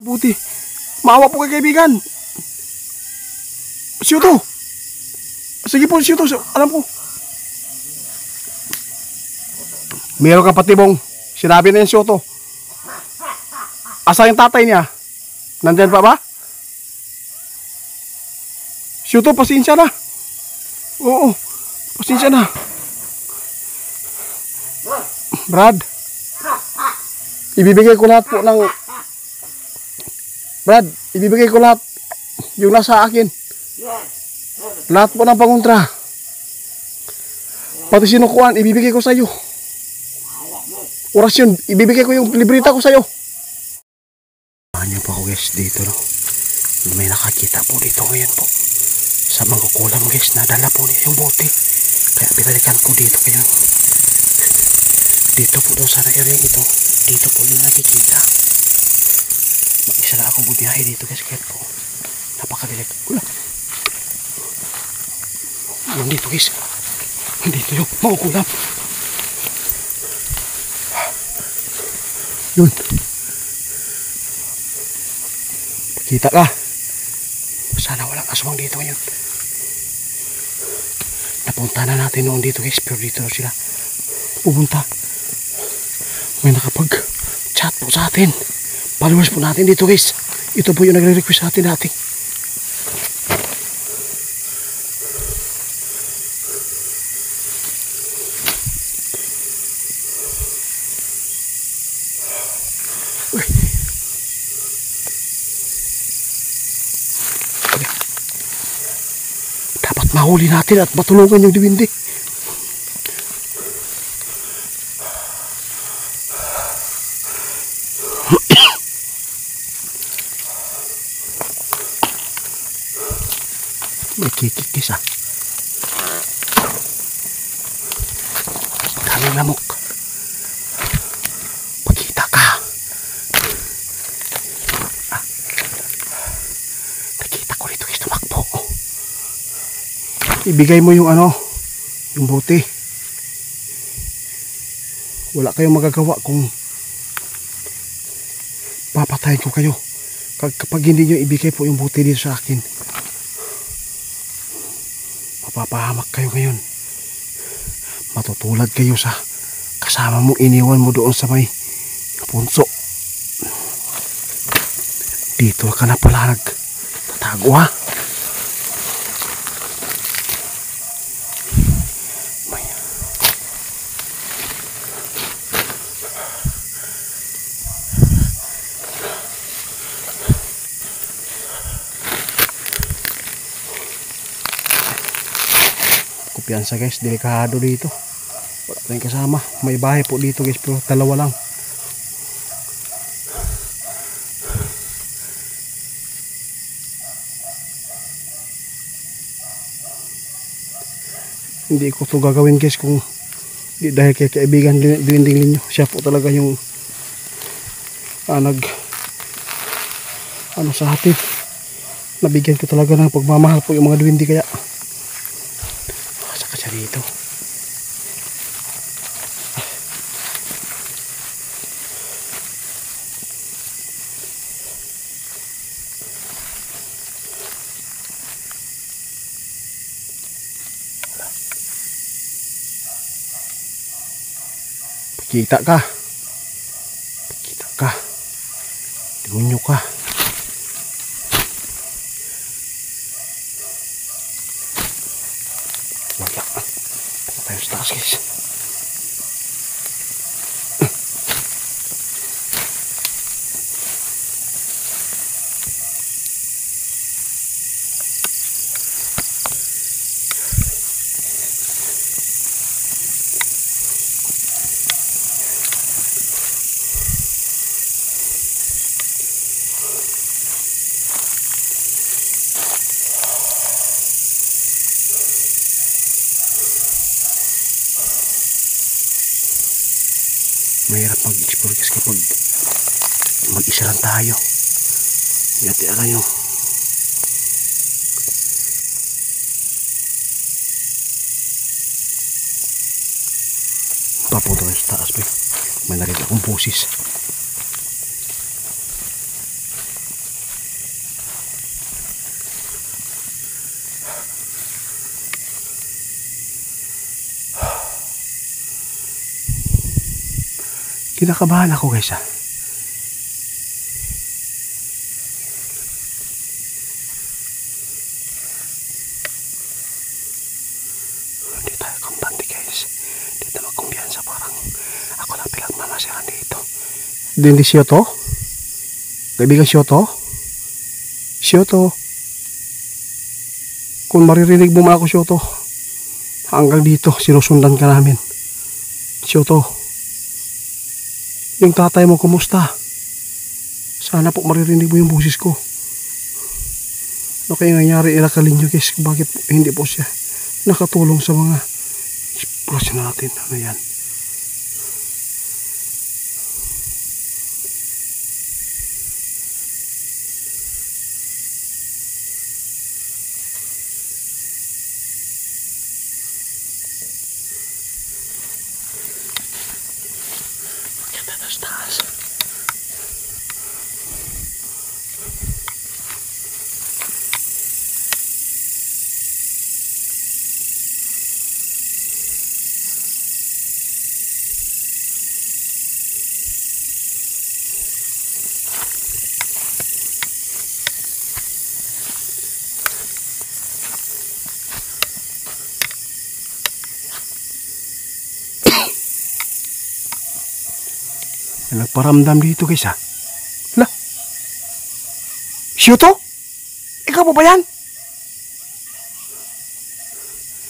Buti. Maawa po kay kaibigan. Siyo to. Sige po, siyo to. Alam ko. Meron ka patibong. Sinabi na yung siyo to. Asa yung tatay niya? Nandyan pa ba? Siyo to, pasensya na. Oo. Pasensya na. Brad. Ibibigay ko lahat po ng... Brad, ibibigay ko lahat yung nasa akin. Lahat po ng pangontra. Pati sinukuan, ibibigay ko sa iyo. Orasyon, ibibigay ko yung libreta ko sa iyo. Ano po ako guys dito, no? May nakakita po dito ngayon po. Sa mangkukulam guys, nadala po niya yung bote. Kaya pinalikan ko dito kayo. Dito po daw sa area ito. Dito po yung nakikita. Mag-isa na ako bumiyahe dito guys, kaya po napakadilig. Nandito guys, nandito yung makukulam. Yun, pakita ka. Sana walang aswang dito ngayon. Napunta na natin noon dito guys, pero dito sila pupunta. May nakapag chat po sa atin. Followers po natin dito guys. Ito po yung nagre-request sa atin dati. Uy. Okay. Dapat mahuli natin at matulungan yung diwindi. May kikikis ah. Daming lamok. Pagkita ka. Nakita ko rito guys, tumakbo. Ibigay mo yung ano, yung bote. Wala kayong magagawa kung papatayin ko kayo. Kapag hindi nyo ibigay po yung bote dito sa akin, mapapahamak kayo ngayon. Matutulad kayo sa kasama mo, iniwan mo doon sa may punso. Dito ka na pala nagtatago ha. Kumpiyansa guys, delikado dito. Wala tayong kasama. May bahay po dito guys, pero dalawa lang. Hindi ko ito gagawin guys kung di dahil kay kaibigan Duwinding Linyo. Siya po talaga yung ano sa atin. Nabigyan ko talaga ng pagmamahal po yung mga duwindi, kaya saka siya dito. Pakita ka. Pakita ka. Demonyo ka. Wala. Punta tayo sa taas guys. Mahirap mag-explore kasi kapag mag-isa lang tayo. Yati ala nyo. Papunta tayo sa taas. May nakita akong pusis. Kinakabahan ako guys ha. Hindi tayo kampante guys. Hindi tayo magkumbiyansa, parang ako lang pinagmamasiran dito. Hindi Shoto? Kaibigan Shoto? Shoto? Kung maririnig mo man ako Shoto, hanggang dito sinusundan ka namin. Shoto, yung tatay mo kumusta? Sana po maririnig mo yung boses ko. Ano kaya nangyari ila Kalinyo guys? Bakit hindi po siya nakatulong sa mga eksplosyon natin? Ano yan? Taas. Nagparamdam dito guys ha. Hala. Shoto? Ikaw po ba yan?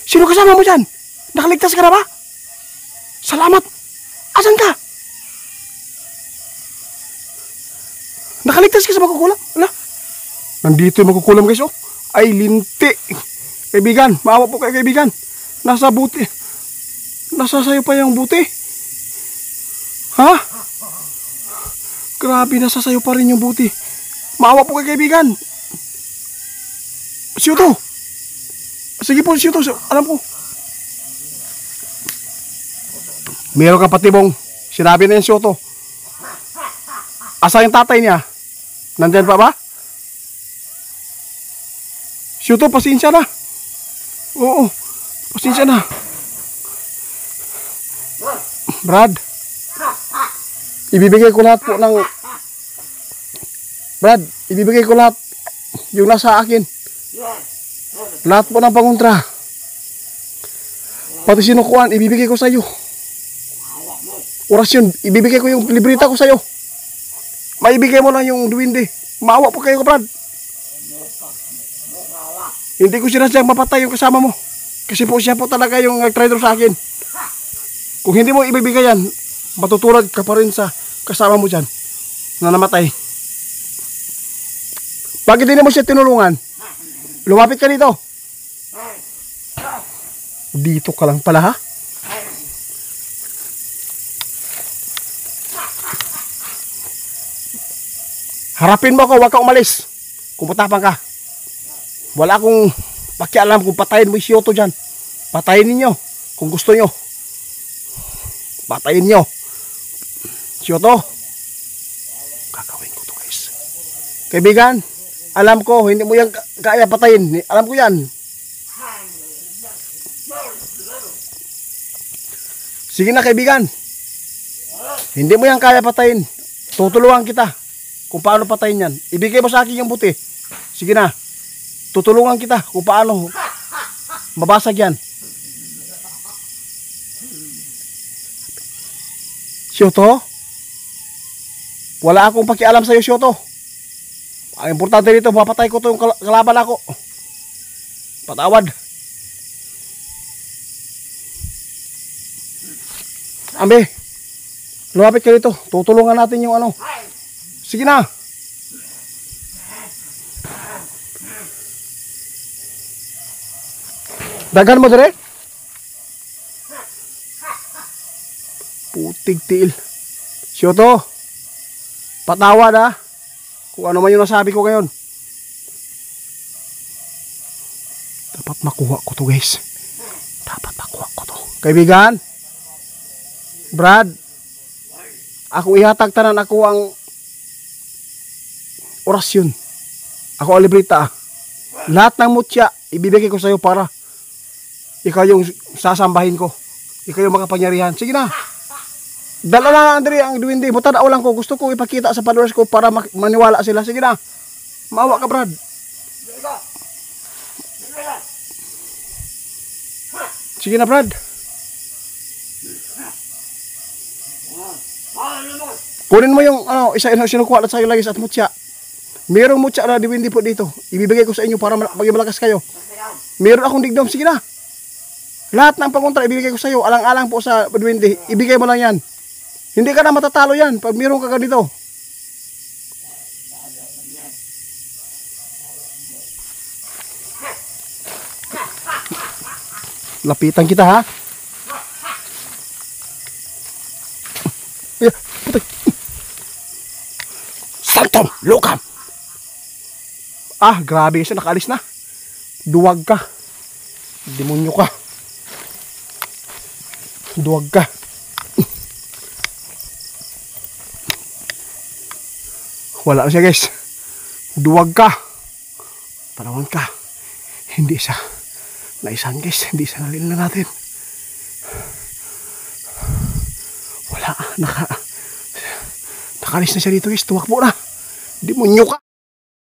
Sino kasama mo dyan? Nakaligtas ka na ba? Salamat. Asan ka? Nakaligtas ka sa makukulam? Hala. Nandito yung makukulam guys oh. Ay linti. Kaibigan, maawa po kayo kaibigan. Nasa buti. Nasa sayo pa yung buti. Ha? Grabe, nasa sayo pa rin yung buti. Maawa po kay kaibigan. Shoto. Sige po, Shoto. Alam ko. Meron kang patibong. Sinabi na yung Shoto. Asa yung tatay niya? Nandyan pa ba? Shoto, pasensya na. Oo, pasensya na. Brad. Ibibigay ko lahat po ng Brad, ibibigay ko lahat yung nasa akin. Lahat po ng pangontra. Pati sinukuan, ibibigay ko sa iyo. Orasyon, ibibigay ko yung libreta ko sa iyo. Maibigay mo lang yung duwinde. Maawa po kayo, Brad. Hindi ko sinasadyang mapatay yung kasama mo. Kasi po siya po talaga yung nag-traitor sa akin. Kung hindi mo ibibigay yan, matutulad ka pa rin sa kasama mo dyan na namatay. Bakit hindi mo siya tinulungan? Lumapit ka dito. Dito ka lang pala ha? Harapin mo ako, huwag ka umalis. Kung matapang ka. Wala akong pakialam kung patayin mo yung Shoto dyan. Patayin ninyo kung gusto nyo. Patayin nyo. Shoto, gagawin ko to guys. Kaibigan, alam ko hindi mo yan kaya patayin. Alam ko yan. Sige na kaibigan. Hindi mo yan kaya patayin. Tutulungan kita kung paano patayin yan. Ibigay mo sa akin yung buti. Sige na. Tutulungan kita kung paano mabasag yan. Shoto, wala akong pakialam sa iyo, Shoto. Ang importante dito, mapatay ko to yung kalaban ako. Patawad. Ambe, lumapit ka dito. Tutulungan natin yung ano. Sige na. Dagan mo dire. Putig tiil. Shoto, patawad ha. Kung ano man yung nasabi ko ngayon. Dapat makuha ko to guys. Dapat makuha ko to. Kaibigan, Brad, ako ihatag tanan ako ang orasyon. Ako ang libreta. Lahat ng mutya, ibibigay ko sa iyo para ikaw yung sasambahin ko. Ikaw yung makapangyarihan. Sige na. Dala na Andre ang duwindi. Mutadaw lang ko. Gusto ko ipakita sa followers ko para maniwala sila. Sige na. Maawa ka, Brad. Sige na, Brad. Kunin mo yung isa sinukuha at sa'yo lagi at mutya. Merong mutya na duwindi po dito. Ibibigay ko sa inyo para maging malakas kayo. Meron akong digdom. Sige na. Lahat ng pangontra ibibigay ko sa iyo. Alang-alang po sa duwindi. Ibigay mo lang yan. Hindi ka na matatalo yan pag meron ka ganito. Lapitan kita ha. Ayan, putay. Santom, lukam. Ah, grabe siya, nakaalis na. Duwag ka. Demonyo ka. Duwag ka. Wala na siya guys. Duwag ka. Panahon ka. Hindi siya naisan guys. Hindi siya nalil na natin. Wala. Nakalis na siya dito guys. Tumakbo na. Demonyo ka.